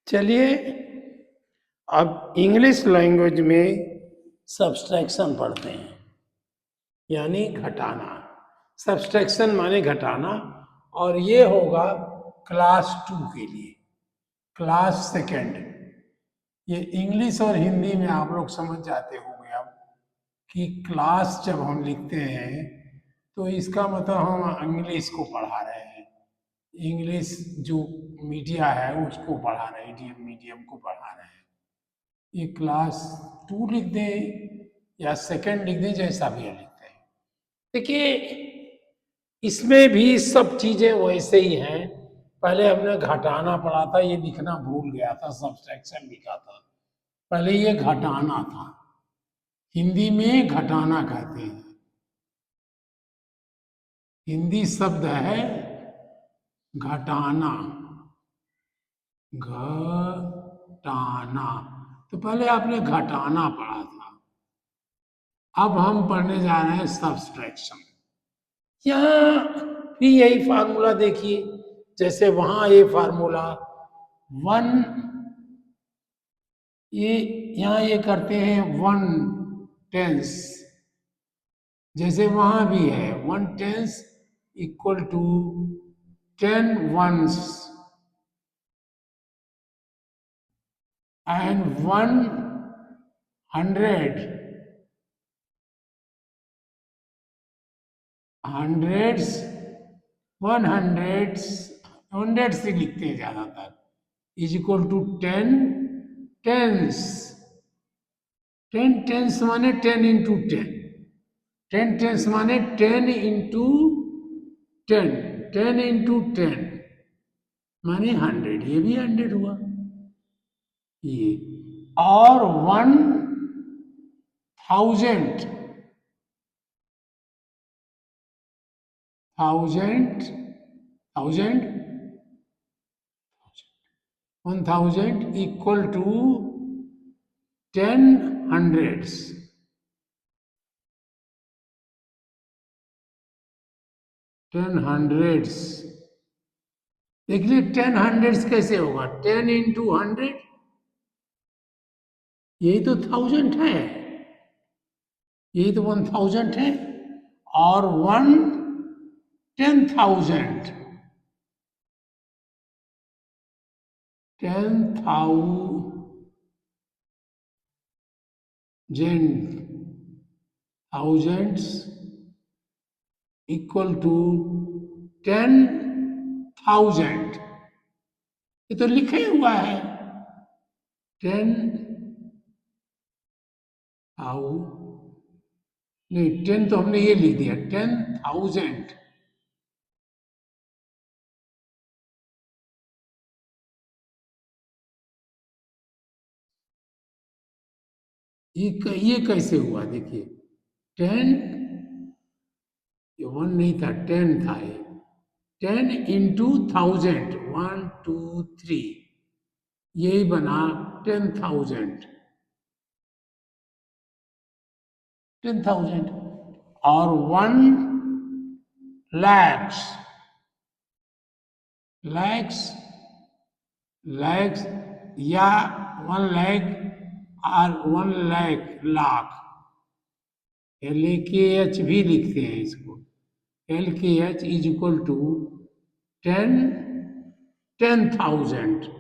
चलिए अब English language में सब्सट्रैक्शन पढ़ते हैं, यानी घटाना। सब्सट्रैक्शन माने घटाना, और ये होगा क्लास 2 के लिए, क्लास सेकेंड। ये इंग्लिश और हिंदी में आप लोग समझ जाते होंगे अब कि क्लास जब हम लिखते हैं तो इसका मतलब हम इंग्लिश को पढ़ा रहे हैं, इंग्लिश जो मीडिया है उसको पढ़ा रहे हैं, इंडियन मीडियम को पढ़ा रहे हैं। ये क्लास 2 लिख दें या सेकेंड लिख दें, जैसा भी लिखते हैं। देखिए इसमें भी सब चीजें वैसे ही हैं। पहले हमने घटाना पढ़ा था, ये लिखना भूल गया था, सब्सट्रैक्शन लिखा था। पहले ये घटाना था, हिंदी में घटाना कहते हैं। हिंदी शब्द है घटाना, घटाना। तो पहले आपने घटाना पढ़ा था, अब हम पढ़ने जा रहे हैं सब्सट्रैक्शन। यहाँ भी यही फार्मूला देखिए, जैसे वहां ये फार्मूला 1, ये यहाँ ये करते हैं 1/10, जैसे वहां भी है 1/10 equal to 10 ones and 100 hundreds, 100 से लिखते हैं ज्यादातर, is equal to 10 tens. 10 tens माने 10 इंटू 10, 10 टेंस माने 10 इंटू 10, 10 इंटू 10 माने 100, ये भी 100 हुआ ये। और 1000, 1000 इक्वल टू 10 hundreds, 10 hundreds। देख लीजिए 10 hundreds कैसे होगा, 10 इंटू 100, यही तो 1000 है, यही तो 1000 है। और 10,000, 10,000 इक्वल टू 10,000, ये तो लिखे हुआ है 10 नहीं, 10 तो हमने ये लिख दिया 10,000। ये कैसे हुआ देखिए, 10, ये 1 नहीं था 10 था, ये 10 इंटू 1000, 1 2 3, यही बना 10,000, 10,000। और 1 lakhs, लैक्स या 1 लाख और 1 लाख लाख, LKH भी लिखते हैं इसको, LKH इज इक्वल टू 10,000।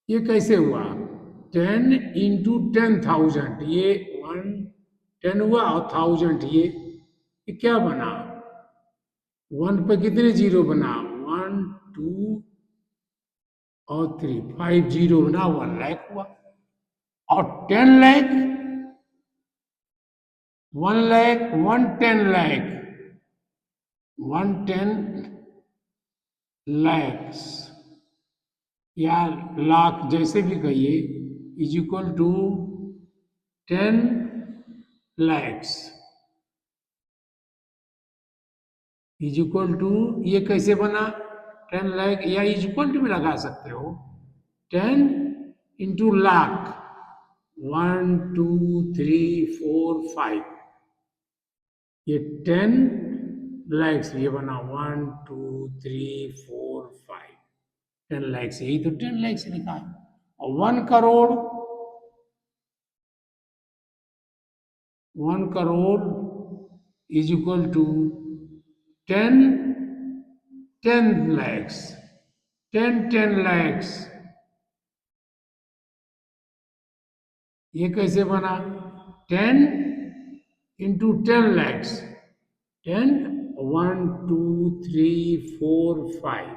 ये कैसे हुआ, 10 इंटू 10,000, ये 10 हुआ और 1000, ये क्या बना, 1 पे कितने जीरो बना, 1 2 और 3, 5 जीरो बना, 1 लाख हुआ। और 10 लाख, 1 लाख, 110 लाख, 110 लैक्स या लाख जैसे भी कहिए, is equal to 10 lakhs, is equal to, ये कैसे बना 10 लाख, या इज इक्वल टू भी लगा सकते हो, 10 इंटू लाख, 1 2 3 4 5, ये 10 lakhs, ये बना 1 2 3 4 5, 10 lakhs, यही तो 10 lakhs लिखा है। और 1 crore, 1 crore is equal to 10 lakhs, 10 lakhs। ये कैसे बना? 10 into 10 lakhs, 10, 1 2 3 4 5।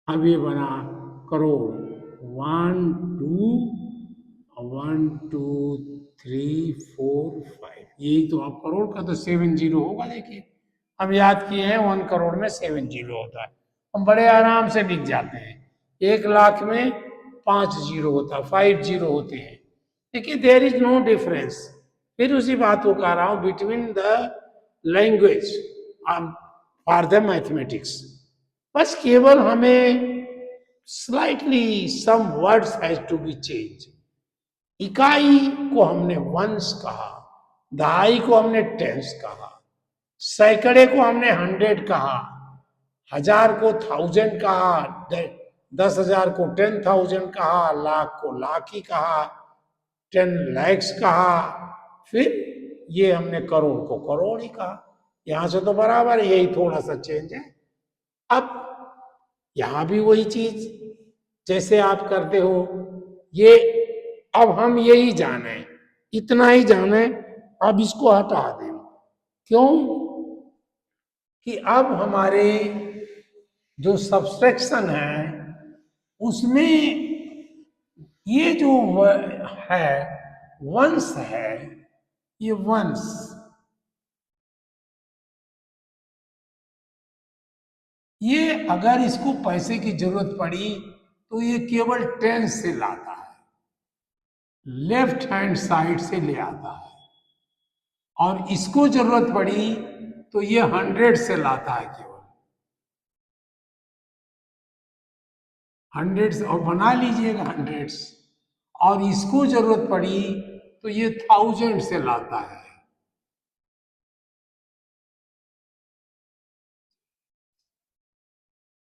अब ये बना करोड़, 1 2 1 2 3 4 5। यही तो आप करोड़ का तो 7 जीरो होगा। देखिए हम याद किए हैं 1 करोड़ में 7 जीरो होता है, हम बड़े आराम से लिख जाते हैं। 1 लाख में 5 जीरो होता है, 5 जीरो होते हैं। देखिए देर इज नो डिफरेंस। फिर उसी बात को कह रहा हूं, between the language for the mathematics. बस केवल हमें slightly some words has to be change. इकाई को हमने वंस कहा, दहाई को हमने टेंस कहा, सैकड़े को हमने 100 कहा, 1000 को 1000 कहा, 10,000 को 10,000 कहा, लाख को लाख ही कहा, 10 lakhs कहा, फिर ये हमने करोड़ को करोड़ ही कहा। यहां से तो बराबर है, यही थोड़ा सा चेंज है। अब यहां भी वही चीज जैसे आप करते हो ये। अब हम यही जाने, इतना ही जाने, अब इसको हटा दें। क्यों? कि अब हमारे जो सब्सट्रैक्शन है उसमें ये जो है वंश है, ये वंश, ये अगर इसको पैसे की जरूरत पड़ी तो ये केवल 10 से लाता है, लेफ्ट हैंड साइड से ले आता है। और इसको जरूरत पड़ी तो ये 100 से लाता है, केवल 100 और बना लीजिएगा 100। और इसको जरूरत पड़ी तो ये 1000 से लाता है।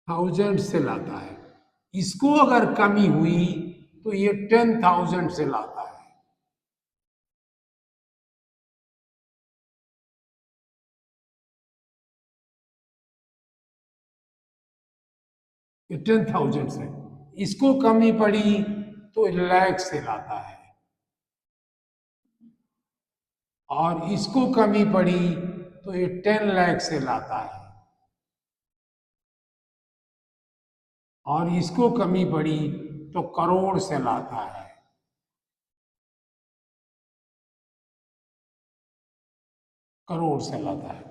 थाउजेंड से लाता है। इसको अगर कमी हुई तो ये 10,000 से लाता है। ये 10,000 से, इसको कमी पड़ी तो लाख से लाता है। और इसको कमी पड़ी तो ये 10 लाख से लाता है। और इसको कमी पड़ी तो करोड़ से लाता है। करोड़ से लाता है।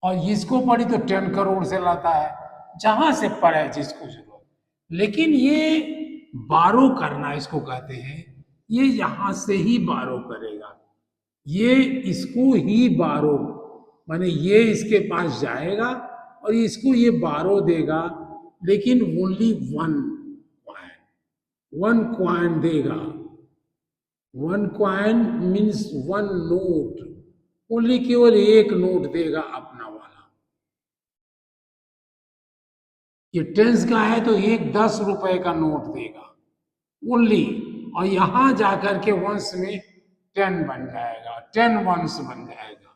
और इसको पड़ी तो 10 करोड़ से लाता है, जहां से पड़े जिसको जरूरत। लेकिन ये बारो करना इसको कहते हैं, ये यहां से ही बारो करेगा, ये इसको ही बारो, माने ये इसके पास जाएगा और इसको ये बारो देगा, लेकिन ओनली वन क्वाइन देगा। 1 coin मीन्स 1 नोट, ओनली केवल एक नोट देगा अपना वाला। ये टेंस का है तो एक 10 रुपए का नोट देगा ओनली। और यहां जाकर के वंश में 10 बन जाएगा, 10 वंश बन जाएगा।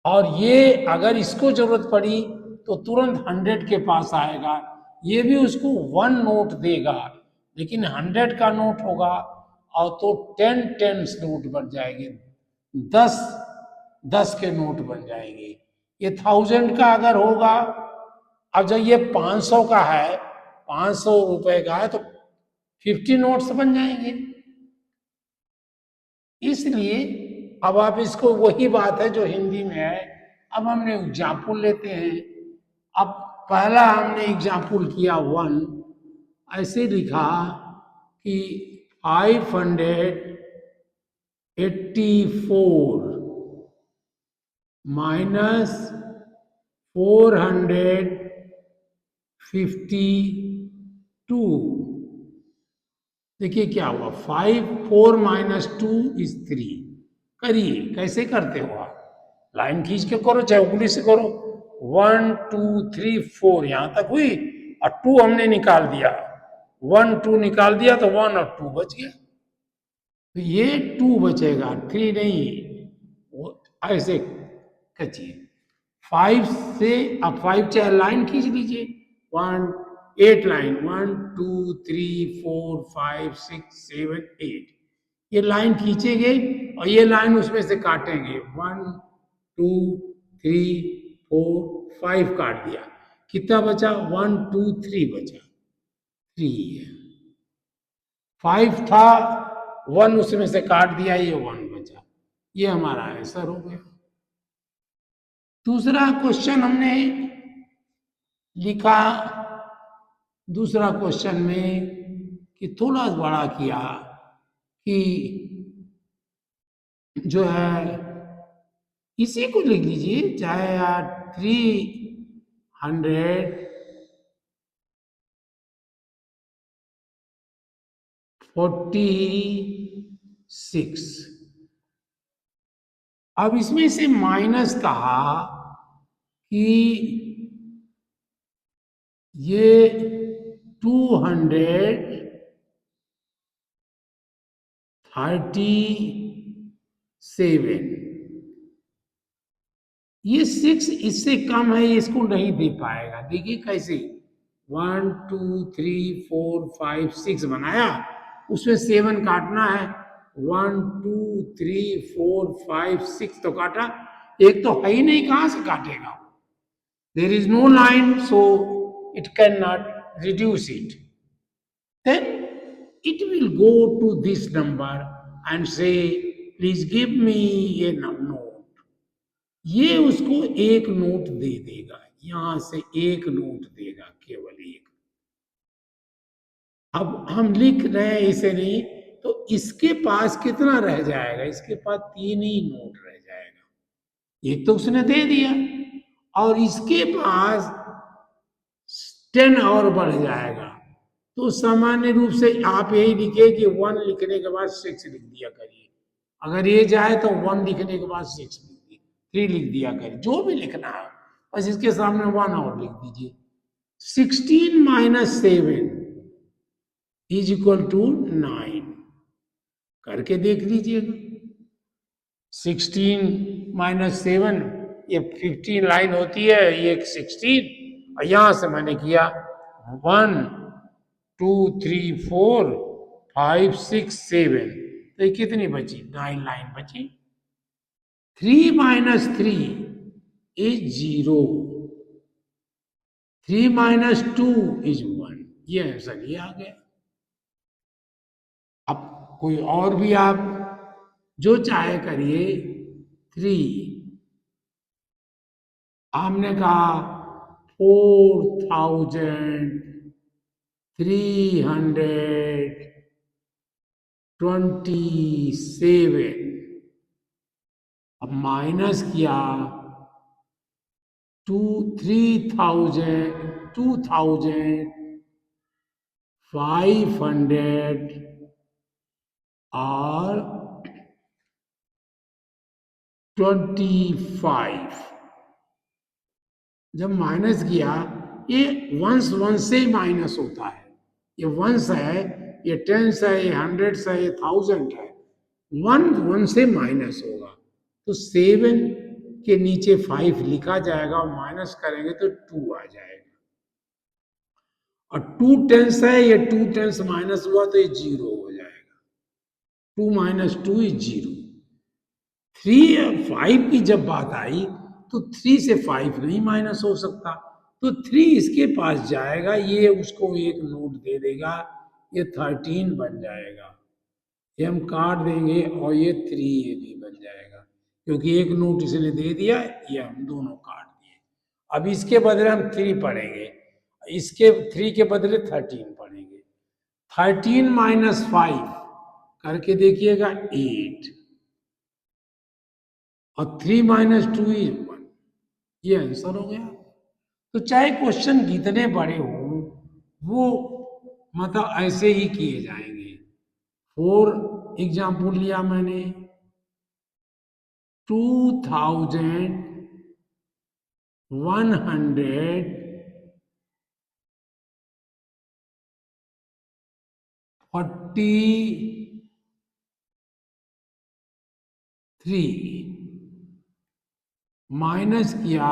और ये अगर इसको जरूरत पड़ी तो तुरंत 100 के पास आएगा, ये भी उसको 1 नोट देगा, लेकिन 100 का नोट होगा। और तो 10 टेंस नोट बन जाएंगे, 10 10 के नोट बन जाएंगे। ये 1000 का अगर होगा, अब जब ये 500 का है, 500 रुपए का है, तो 50 नोट्स बन जाएंगे। इसलिए अब आप इसको, वही बात है जो हिंदी में है। अब हमने एग्जाम्पल लेते हैं। अब पहला हमने एग्जाम्पल किया 1, ऐसे लिखा कि 584 माइनस 452। देखिए क्या हुआ, 5, 4 - 2 is 3, करिए। कैसे करते हो आप? लाइन खींच के करो, चाहे उंगली से करो। 1 2 3 4 यहां तक हुई और 2 हमने निकाल दिया। 1 2 निकाल दिया तो 1 और 2 बच गया। तो ये 2 बचेगा, 3 नहीं। वो ऐसे खींचिए। 5 से अब 5 चाहे लाइन खींच लीजिए। 1 8 लाइन, 1 2 3 4 5 6 7 8, ये लाइन खींचेंगे और ये लाइन उसमें से काटेंगे। 1 2 3 4 5 काट दिया, कितना बचा? 1 2 3 बचा, 3 है। 5 था, 1 उसमें से काट दिया, ये 1 बचा। ये हमारा आंसर हो गया। दूसरा क्वेश्चन हमने लिखा, दूसरा क्वेश्चन में कि थोड़ा बड़ा किया कि जो है, इसी को लिख लीजिए, चाहे यार 346। अब इसमें से माइनस कहा कि ये 237, ये 6 इससे कम है, इसको नहीं दे पाएगा। देखिए कैसे, 1 2 3 4 5 6 बनाया, उसमें 7 काटना है। 1 2 3 4 5 6 तो काटा, एक तो है ही नहीं, कहां से काटेगा? There is no line, so it can not reduce it. then it will go to this number and say, please give me a note। ये उसको एक नोट दे देगा, यहां से एक नोट देगा, केवल एक। अब हम लिख रहे हैं इसे नहीं, तो इसके पास कितना रह जाएगा? इसके पास 3 ही नोट रह जाएगा। एक तो उसने दे दिया, और इसके पास 10 और बढ़ जाएगा। तो सामान्य रूप से आप यही लिखे कि 1 लिखने के बाद 6 लिख दिया करिए। अगर ये जाए तो 1 लिखने के बाद 6 लिख दिए, 3 लिख दिया करिए, जो भी लिखना है, बस इसके सामने 1 और लिख दीजिए। 16 माइनस 7 इज इक्वल टू 9, करके देख लीजिएगा। 16 माइनस 7, ये 15 लाइन होती है, ये 16, और यहां से मैंने किया 1 2 3 4 5 6 7, तो ये कितनी बची? 9 लाइन बची। 3 माइनस 3 इज 0, 3 माइनस 2 इज 1, ये आंसर ये आ गया। अब कोई और भी आप जो चाहे करिए। 3, हमने कहा 4327, अब माइनस किया 2500 और 25। जब माइनस किया, ये वंस वंस से माइनस होता है। ये वंस है, ये टेंस है, ये हंड्रेड्स है, ये थाउजेंड है। 1 1 से माइनस होगा, तो 7 के नीचे 5 लिखा जाएगा, और माइनस करेंगे तो 2 आ जाएगा। और 2 टेंस है, ये 2 टेंस माइनस हुआ तो ये 0 हो जाएगा। 2 माइनस 2 इज 0। 3 5 की जब बात आई, तो 3 से 5 नहीं माइनस हो सकता, तो 3 इसके पास जाएगा, ये उसको एक नोट दे देगा, ये 13 बन जाएगा। ये हम काट देंगे और ये 3 ये भी बन जाएगा, क्योंकि एक नोट इसने दे दिया, ये हम दोनों काट दिए। अब इसके बदले हम 3 पढ़ेंगे, इसके 3 के बदले 13 पढ़ेंगे। 13 माइनस 5 करके देखिएगा 8, और 3 माइनस 2 इज 1, ये आंसर हो गया। तो चाहे क्वेश्चन कितने बड़े हों, वो मतलब ऐसे ही किए जाएंगे। 4 एग्जाम्पल लिया मैंने, 2143 माइनस किया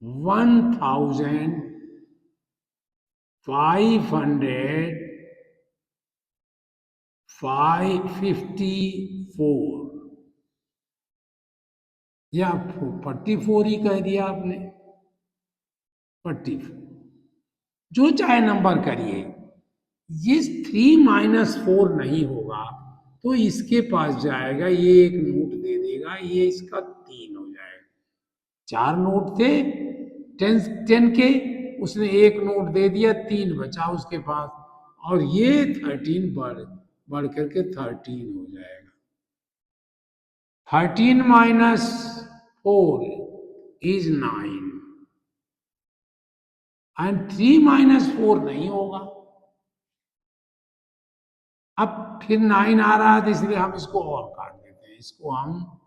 1554 या 44 ही कह दिया आपने, 44 जो चाहे नंबर करिए। ये 3 - 4 नहीं होगा तो इसके पास जाएगा, ये एक नोट दे देगा, ये इसका 3 हो जाएगा। 4 नोट थे 10 के, उसने एक नोट दे दिया, 3 बचा उसके पास, और ये 13 बढ़ करके 13 हो जाएगा। 13 - 4 is 9 एंड 3 - 4 नहीं होगा। अब फिर 9 आ रहा है तो इसलिए हम इसको और काट देते हैं, इसको हम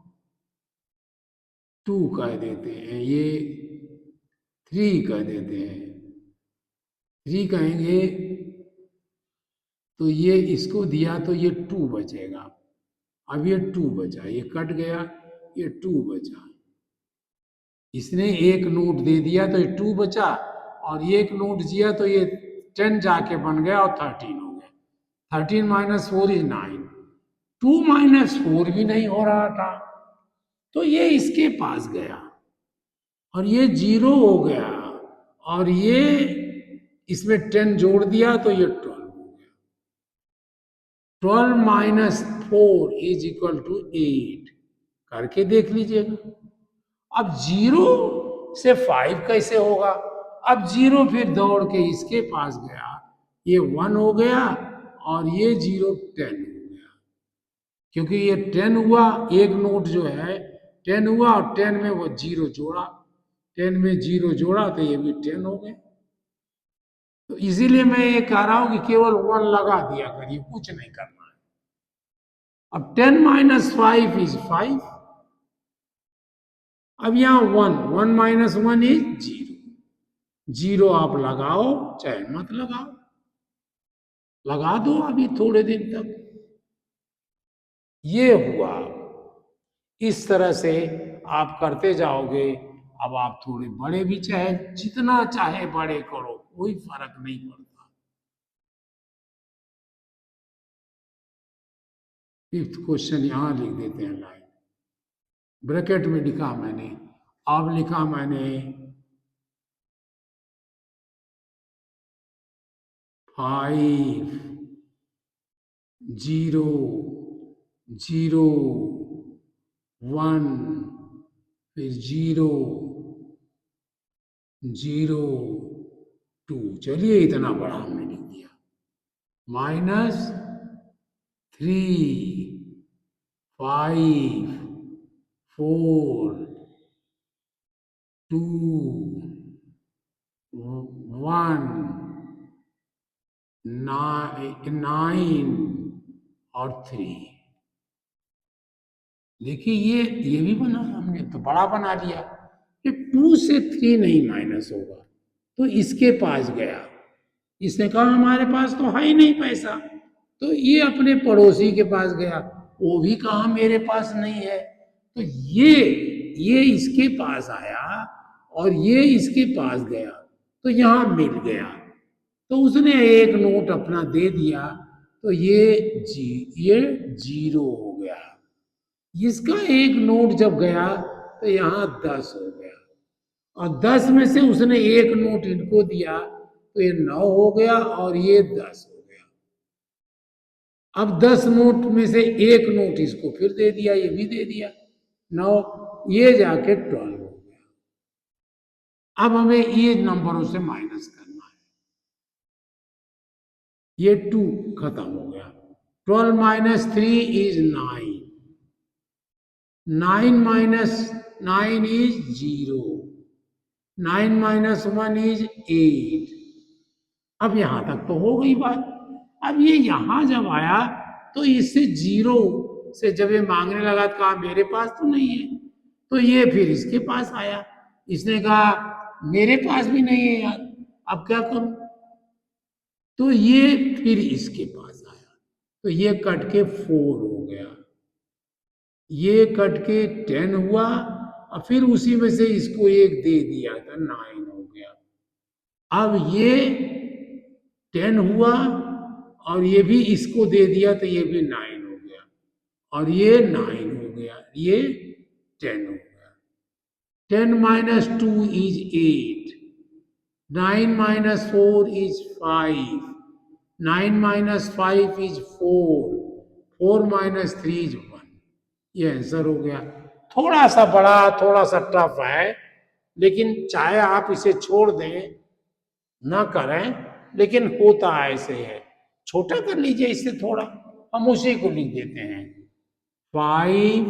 2 कह देते हैं, ये 3 कह देते हैं। 3 कहेंगे तो ये इसको दिया तो ये 2 बचेगा। अब ये 2 बचा, ये कट गया, ये 2 बचा। इसने एक नोट दे दिया तो ये 2 बचा, और ये एक नोट दिया तो ये 10 जाके बन गया और 13 हो गया। 13 - 4 is 9। 2 - 4 भी नहीं हो रहा था तो ये इसके पास गया और ये 0 हो गया, और ये इसमें 10 जोड़ दिया तो ये 12 हो गया। 12 - 4 is equal to 8 करके देख लीजिएगा। अब 0 से 5 कैसे होगा? अब 0 फिर दौड़ के इसके पास गया, ये 1 हो गया, और ये 0 10 हो गया, क्योंकि ये 10 हुआ, एक नोट जो है 10 हुआ, और 10 में वो 0 जोड़ा, 10 में 0 जोड़ा तो ये भी 10 हो गए। तो इसीलिए मैं ये कह रहा हूं कि केवल 1 लगा दिया करिए, कुछ नहीं करना है। अब 10 - 5 is 5। अब यहां 1 - 1 is 0। 0 आप लगाओ चाहे मत लगाओ, लगा दो अभी थोड़े दिन तक। ये हुआ, इस तरह से आप करते जाओगे। अब आप थोड़े बड़े भी चाहे जितना चाहे बड़े करो, कोई फर्क नहीं पड़ता। 5th क्वेश्चन यहां लिख देते हैं, लाइन ब्रैकेट में लिखा मैंने, अब लिखा मैंने 5 0 0 1 फिर 0 0 2। चलिए इतना बड़ा हमने लिख दिया। -3 5 4 2 1 9 और 3। देखिए ये भी बना, हमने तो बड़ा बना दिया कि 2 से 3 नहीं माइनस होगा, तो इसके पास गया, इसने कहा हमारे पास तो है ही नहीं पैसा, तो ये अपने पड़ोसी के पास गया, वो भी कहा मेरे पास नहीं है, तो ये इसके पास आया और ये इसके पास गया, तो यहां मिल गया, तो उसने एक नोट अपना दे दिया, तो ये 0 हो गया। इसका एक नोट जब गया तो यहां 10 हो गया, और 10 में से उसने एक नोट इनको दिया तो ये 9 हो गया, और ये 10 हो गया। अब 10 नोट में से एक नोट इसको फिर दे दिया, ये भी दे दिया 9, ये जाके 12 हो गया। अब हमें ये नंबरों से माइनस करना है। ये 2 खत्म हो गया। 12 - 3 is 9। 9 - 9 is 0। 9 - 1 is 8। अब यहां तक तो हो गई बात। अब ये यहां जब आया तो इससे 0 से जब ये मांगने लगा तो कहा मेरे पास तो नहीं है, तो ये फिर इसके पास आया, इसने कहा मेरे पास भी नहीं है यार, अब क्या करूं, तो ये फिर इसके पास आया, तो ये कट के 4 हो गया, ये कट के 10 हुआ, और फिर उसी में से इसको एक दे दिया था, 9 हो गया। अब ये 10 हुआ और ये भी इसको दे दिया तो ये भी 9 हो गया, और ये 9 हो गया, ये 10 हो गया। 10 minus 2 is 8, 9 minus 4 is 5, 9 minus 5 is 4, 4 minus 3 is 1। ये आंसर हो गया। थोड़ा सा बड़ा, थोड़ा सा टफ है, लेकिन चाहे आप इसे छोड़ दें ना करें, लेकिन होता ऐसे है। छोटा कर लीजिए इससे थोड़ा, हम उसी को लिख देते हैं 5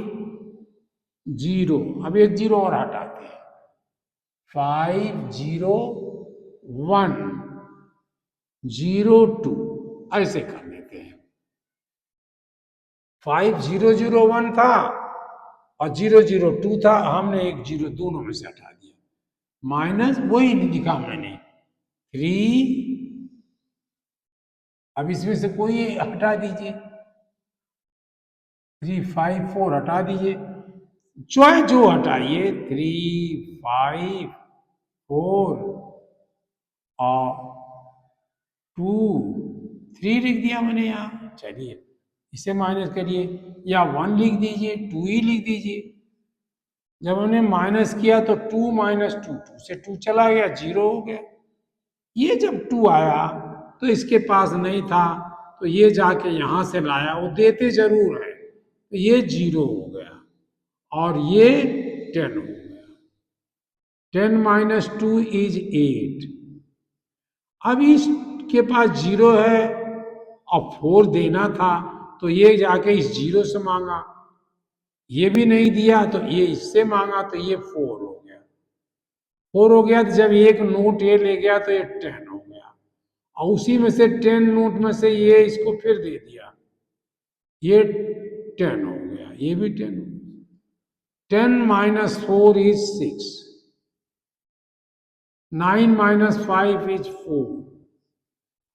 0, अब एक जीरो और हटाते हैं, 5 0 1 0 2, ऐसे कर लेते हैं। 5 0 0 1 था और 0 0 2 था, हमने एक जीरो दोनों में से हटा दिया, माइनस वही नहीं लिखा मैंने 3, अब इसमें से कोई हटा दीजिए, 3 5 4 हटा दीजिए, चाहे जो हटाइए, 3 5 4 और 2 3 लिख दिया मैंने यहाँ। चलिए इसे माइनस करिए, या 1 लिख दीजिए, 2 ही लिख दीजिए। जब हमने माइनस किया तो 2 माइनस 2, 2 से 2 चला गया, 0 हो गया। ये जब 2 आया तो इसके पास नहीं था, तो ये जाके यहां से लाया, वो देते जरूर है, तो ये 0 हो गया और ये 10 हो गया। 10 माइनस 2 इज 8। अब इसके पास 0 है और 4 देना था, तो ये जाके इस 0 से मांगा, ये भी नहीं दिया तो ये इससे मांगा, तो ये 4 हो गया। 4 हो गया, तो जब एक नोट ये ले गया तो ये 10 हो गया, और उसी में से 10 नोट में से ये इसको फिर दे दिया, ये 10 हो गया, ये भी 10 हो गया। 10 minus 4 is 6, 9 minus 5 is 4,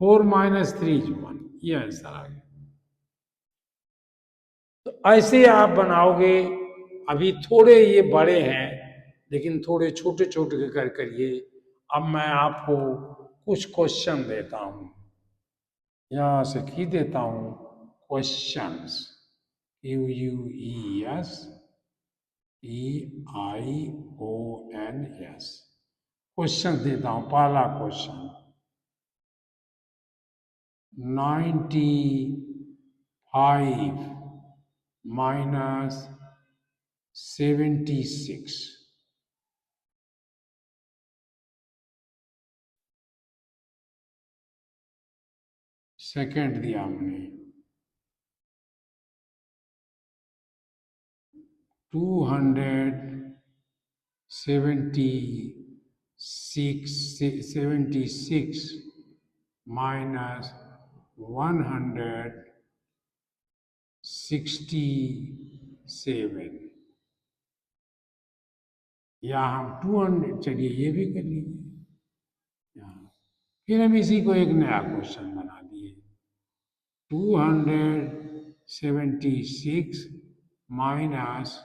4 minus 3 is 1। ये आंसर आ गया। तो ऐसे आप बनाओगे। अभी थोड़े ये बड़े हैं, लेकिन थोड़े छोटे छोटे कर करिए। अब मैं आपको कुछ क्वेश्चन देता हूं, यहां से खींच देता हूं क्वेश्चंस, QUES EIONS, क्वेश्चन देता हूं। पहला क्वेश्चन, 95 माइनस 76, सेकेंड दिया हमने, 276 माइनस 167, या हम 200, चलिए ये भी कर लीजिए यहाँ। फिर हम इसी को एक नया क्वेश्चन बना दिए, 276 माइनस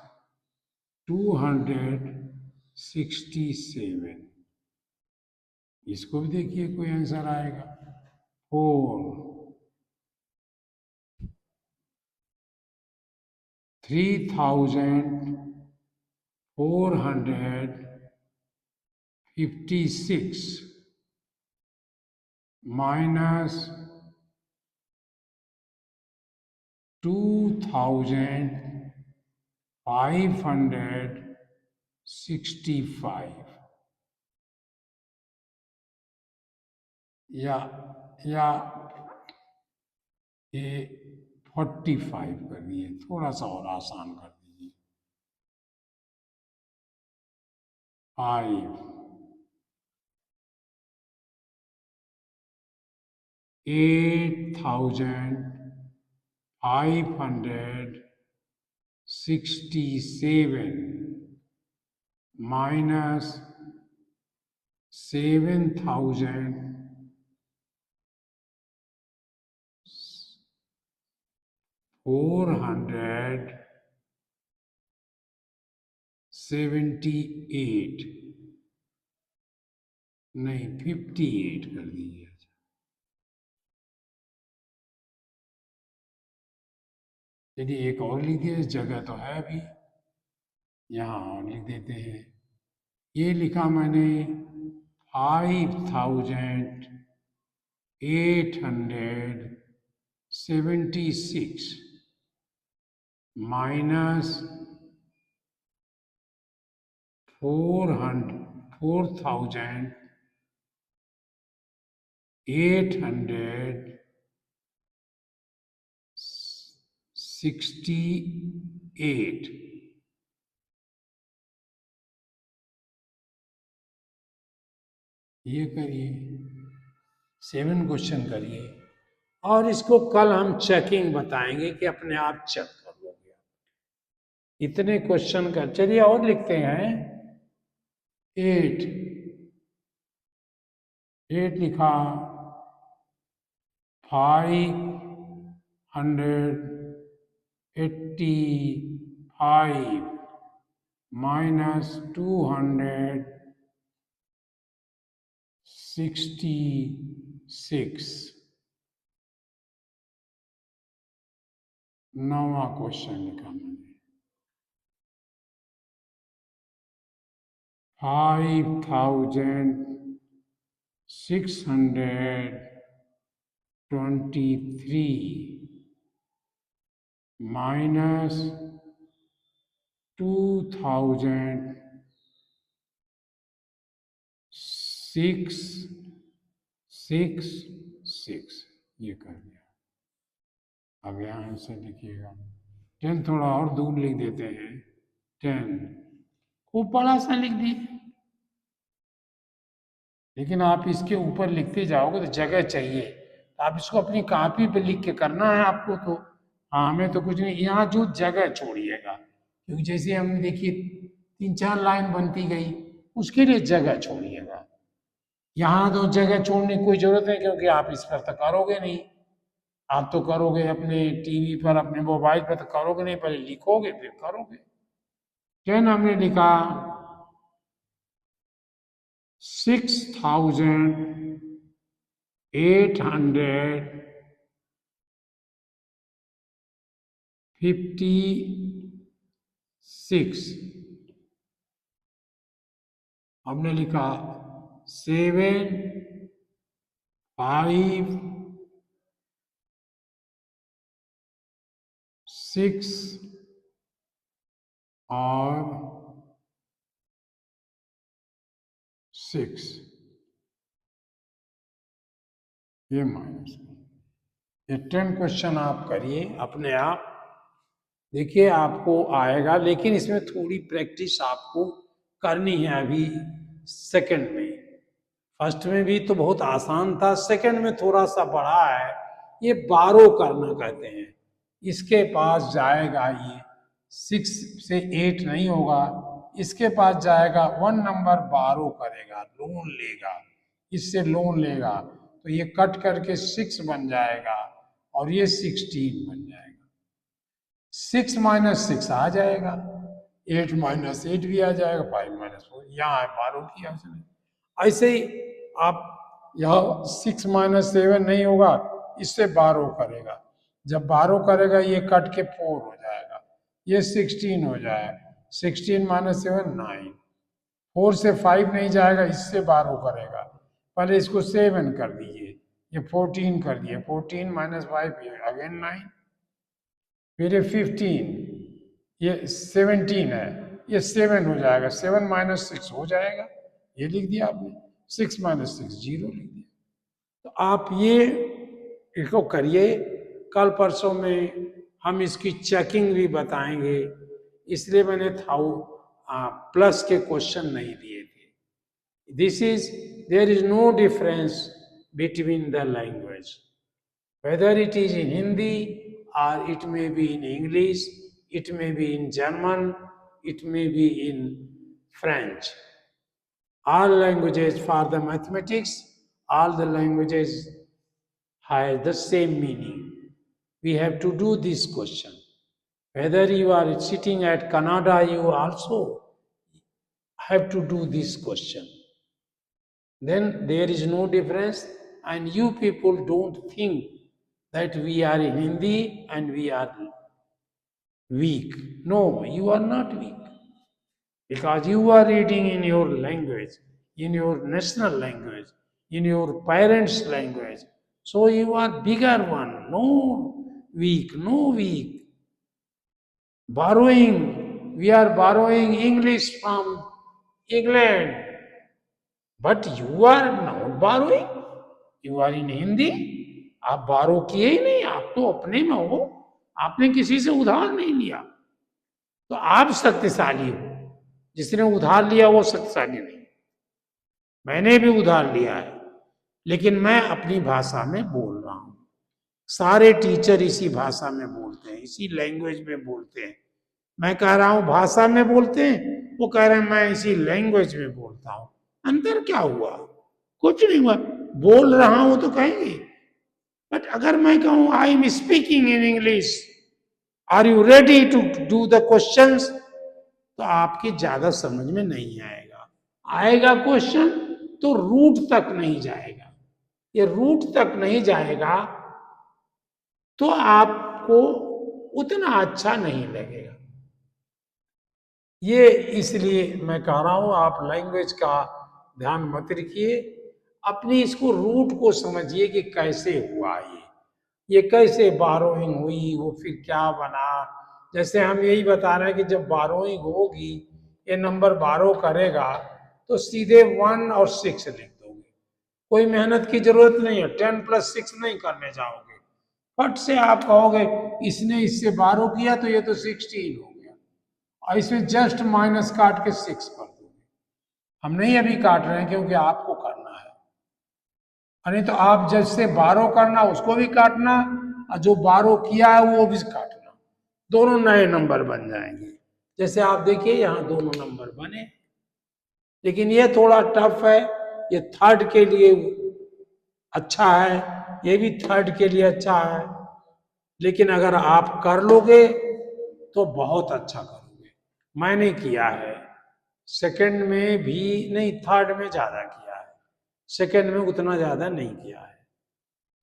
267, इसको भी देखिए कोई आंसर आएगा। 4 3456 माइनस 2565, या ये 45 कर दिए, थोड़ा सा और आसान कर दीजिए, 5 8500 67 minus 7,478 नहीं 58 कर दीजिए। चलिए एक और लिख दिया, इस जगह तो है अभी, यहाँ और लिख देते हैं। ये लिखा मैंने 5,876 माइनस 4,868 ये करिए, 7 क्वेश्चन करिए और इसको कल हम चेकिंग बताएंगे कि अपने आप चेक कर लोगे। इतने क्वेश्चन कर, चलिए और लिखते हैं। 8 लिखा, 585 माइनस 266, 9वां क्वेश्चन लिखा मैंने, 5,623 माइनस 2,666 ये कर दिया। अब यहाँ से लिखिएगा 10, थोड़ा और दूर लिख देते हैं 10, खूब बड़ा सा लिख दिए, लेकिन आप इसके ऊपर लिखते जाओगे तो जगह चाहिए, तो आप इसको अपनी कॉपी पे लिख के करना है आपको। तो हाँ, हमें तो कुछ नहीं, यहाँ जो जगह छोड़िएगा, क्योंकि जैसे हमने देखिए 3-4 लाइन बनती गई, उसके लिए जगह छोड़िएगा। यहाँ तो जगह छोड़ने की कोई जरूरत नहीं, क्योंकि आप इस पर तो करोगे नहीं, आप तो करोगे अपने टीवी पर, अपने मोबाइल पर तो करोगे नहीं, पहले लिखोगे फिर करोगे। 10 हमने लिखा, 6,856 हमने लिखा 7, 5, 6 और 6, ये माइनस। ये 10 क्वेश्चन आप करिए अपने आप, देखिए आपको आएगा, लेकिन इसमें थोड़ी प्रैक्टिस आपको करनी है। अभी सेकंड में, फर्स्ट में भी तो बहुत आसान था, सेकंड में थोड़ा सा बड़ा है, ये बारो करना कहते हैं। इसके पास जाएगा ये 6 से 8 नहीं होगा, इसके पास जाएगा 1 नंबर बारो करेगा, लोन लेगा, इससे लोन लेगा, तो ये कट करके 6 बन जाएगा और ये 16 बन जाएगा। 6 माइनस 6 आ जाएगा, 8 माइनस 8 भी आ जाएगा, 5 माइनस 4 यहाँ है, बारो किया उसने। ऐसे ही आप यहाँ 6 माइनस 7 नहीं होगा, इससे बारो करेगा, जब बारो करेगा ये कट के 4 हो जाएगा, ये 16 हो जाएगा, 16 माइनस 7 9, 4 से 5 नहीं जाएगा, इससे बारो करेगा, पहले इसको 7 कर दीजिए, ये 14 कर दिए, 14 माइनस 5 अगेन 9, फिर ये 15, ये 17 है, ये 7 हो जाएगा, 7 माइनस 6 हो जाएगा, ये लिख दिया आपने, 6 माइनस 6 0 लिख दिया। तो आप ये इसको करिए, कल परसों में हम इसकी चेकिंग भी बताएंगे, इसलिए मैंने प्लस के क्वेश्चन नहीं दिए थे। This is, there is no difference between the language, whether it is in Hindi or it may be in English, it may be in German, it may be in French. All languages for the mathematics, all the languages have the same meaning. We have to do this question. Whether you are sitting at Canada, you also have to do this question. Then there is no difference, and you people don't think that we are in Hindi and we are weak. No, you are not weak. Because you are reading in your language, in your national language, in your parents' language. So you are bigger one. No weak, no weak. Borrowing, we are borrowing English from England. But you are not borrowing. You are in Hindi. आप बारो किए ही नहीं, आप तो अपने में हो, आपने किसी से उधार नहीं लिया, तो आप शक्तिशाली हो। जिसने उधार लिया वो शक्तिशाली नहीं। मैंने भी उधार लिया है, लेकिन मैं अपनी भाषा में बोल रहा हूं। सारे टीचर इसी भाषा में बोलते हैं, इसी लैंग्वेज में बोलते हैं। मैं कह रहा हूं भाषा में बोलते हैं, वो कह रहे हैं मैं इसी लैंग्वेज में बोलता हूं। अंतर क्या हुआ? कुछ नहीं हुआ। बोल रहा हूं तो कहेंगे, बट अगर मैं कहूं I am speaking in English, are you ready to do the questions, तो आपकी ज्यादा समझ में नहीं आएगा। आएगा क्वेश्चन तो रूट तक नहीं जाएगा। ये रूट तक नहीं जाएगा तो आपको उतना अच्छा नहीं लगेगा। ये इसलिए मैं कह रहा हूं आप लैंग्वेज का ध्यान मत रखिए, अपनी इसको रूट को समझिए कि कैसे हुआ ये कैसे बारोइंग हुई, वो फिर क्या बना। जैसे हम यही बता रहे हैं कि जब बारोइंग होगी, ये नंबर बारो करेगा तो सीधे 1 और 6 लिख दोगे, कोई मेहनत की जरूरत नहीं है। 10 + 6 नहीं करने जाओगे, फट से आप कहोगे इसने इससे बारो किया तो ये तो 16 हो गया, और इसमें जस्ट माइनस काट के 6 कर दोगे। हम नहीं अभी काट रहे हैं क्योंकि आपको करना है, अरे तो आप जैसे बारो करना उसको भी काटना, और जो बारो किया है वो भी काटना, दोनों नए नंबर बन जाएंगे। जैसे आप देखिए यहाँ दोनों नंबर बने, लेकिन ये थोड़ा टफ है। ये थर्ड के लिए अच्छा है, ये भी थर्ड के लिए अच्छा है, लेकिन अगर आप कर लोगे तो बहुत अच्छा करोगे। मैंने किया है, सेकंड में भी नहीं, थर्ड में ज्यादा किया है, सेकंड में उतना ज्यादा नहीं किया है।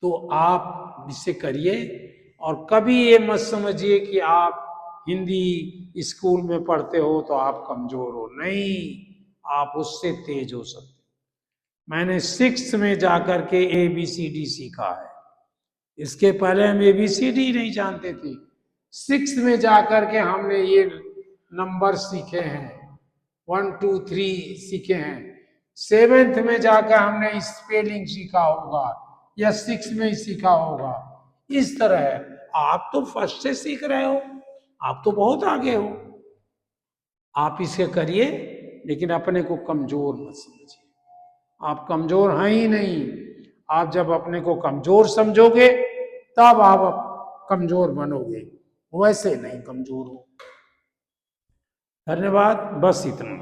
तो आप इसे करिए, और कभी ये मत समझिए कि आप हिंदी स्कूल में पढ़ते हो तो आप कमजोर हो। नहीं, आप उससे तेज हो सकते। मैंने 6th में जाकर के ABCD सीखा है, इसके पहले हम ABCD नहीं जानते थे। 6th में जाकर के हमने ये नंबर सीखे हैं, 1 2 3 सीखे हैं। 7th में जाकर हमने स्पेलिंग सीखा होगा, या 6 में ही सीखा होगा। इस तरह है। आप तो फर्स्ट से सीख रहे हो, आप तो बहुत आगे हो। आप इसे करिए, लेकिन अपने को कमजोर मत समझिए। आप कमजोर हैं ही नहीं। आप जब अपने को कमजोर समझोगे तब आप कमजोर बनोगे, वैसे नहीं कमजोर हो। धन्यवाद, बस इतना।